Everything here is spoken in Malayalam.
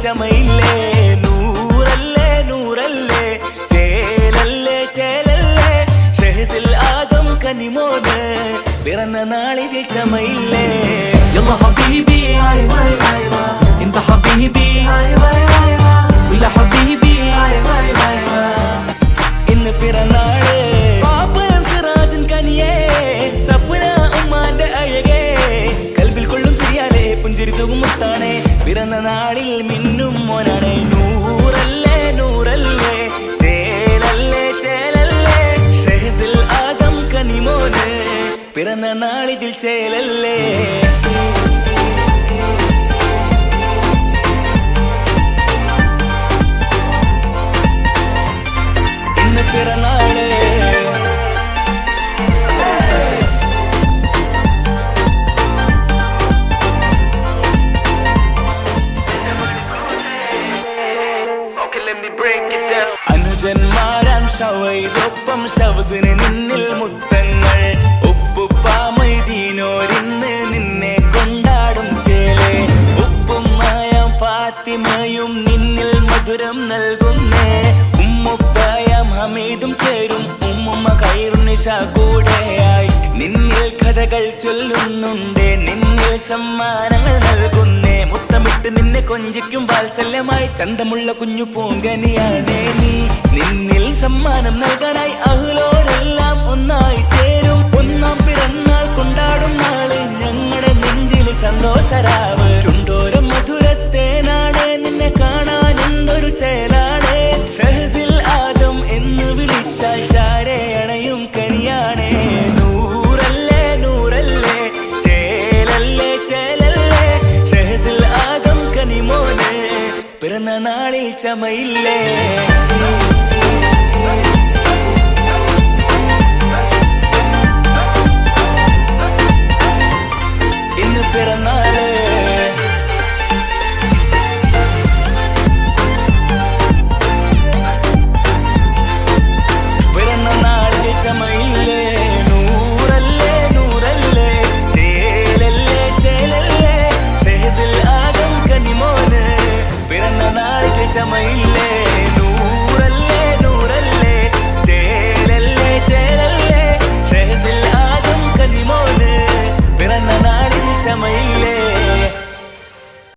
ചമയില്ലേ നൂറല്ലേ നൂറല്ലേ ചേലല്ലേ ചേലല്ലേ ഷഹസിൽ ആദം കനിമോന് പിറന്ന നാളിതിൽ ചമയില്ലേ يلا حبيبي انت حبيبي ولا حبيبي ഇന്ന് പിറന്നാള് പാപ്പൻ സിറാജൻ കനിയേ സപ്ന ഉമ്മാന്റെ അഴകേ കൽബിൽ കൊള്ളും ചിരിയാലേ പുഞ്ചിരി തൂകും മുത്താണേ പിറന്ന നാളിൽ മിന്നും മോനാണേ നൂറല്ലേ നൂറല്ലേ ചേലല്ലേ ചേലല്ലേ ഷഹസിൽ ആദം കനിമോന് പിറന്ന നാളിതിൽ ചേലല്ലേ പിറന്നാള് അനുജന്മാരാം ഷവൈസൊപ്പം ഷവസിന് നിന്നിൽ മുത്തങ്ങൾ ഉപ്പുപ്പാമൈദീനോരിന്ന് നിന്നെ കൊണ്ടാടും ചേലേ ഉപ്പുമ്മായാം ഫാത്തിമയും നിന്നിൽ മധുരം നൽകുന്നേ ഉമ്മുപ്പായാം ഹമീദും ചേരും ഉമ്മുമ്മ കൈറുനിശ കൂടെയായി നിന്നിൽ കഥകൾ ചൊല്ലുന്നുണ്ടേ നിന്നിൽ സമ്മാനങ്ങൾ നൽകുന്നേ മുത്തമിട്ട് നിന്നെ കൊഞ്ചിക്കും വാത്സല്യമായി ചന്തമുള്ള കുഞ്ഞു പൂങ്കനിയാണേ നീ നിന്നിൽ സമ്മാനം നൽകാനായി അഹ്ലോരെല്ലാം ഒന്നായി ചേരും ഒന്നാം പിറന്നാൾ കൊണ്ടാടും നാള് ഞങ്ങളുടെ നെഞ്ചിൽ സന്തോഷരാവ് ചുണ്ടോരം മധുരത്തേനാണ് നിന്നെ കാണാൻ എന്തൊരു ചേലാണ് ഷഹസിൽ ആദം എന്ന് വിളിച്ചാൽ ചാരേ അണയും കനിയാണേ നൂറല്ലേ നൂറല്ലേ ചേലല്ലേ ചേലല്ലേ ഷഹസിൽ ആദം കനിമോന് പിറന്ന നാളിൽ ചമയില്ലേ ഇന്ന് പിറന്നാള് പിറന്ന നാളിൽ ചമയില്ലേ നൂറല്ലേ നൂറല്ലേ ചേലല്ലേ ചേലല്ലേ ഷഹസിൽ ആദം കനിമോന് പിറന്ന നാളിൽ ചമയില്ലേ നൂറല്ലേ നൂറല്ലേ ചേലല്ലേ ചേലല്ലേ ഷഹസിൽ ആദം കനിമോന് പിറന്ന നാളിൽ ചമയില്ലേ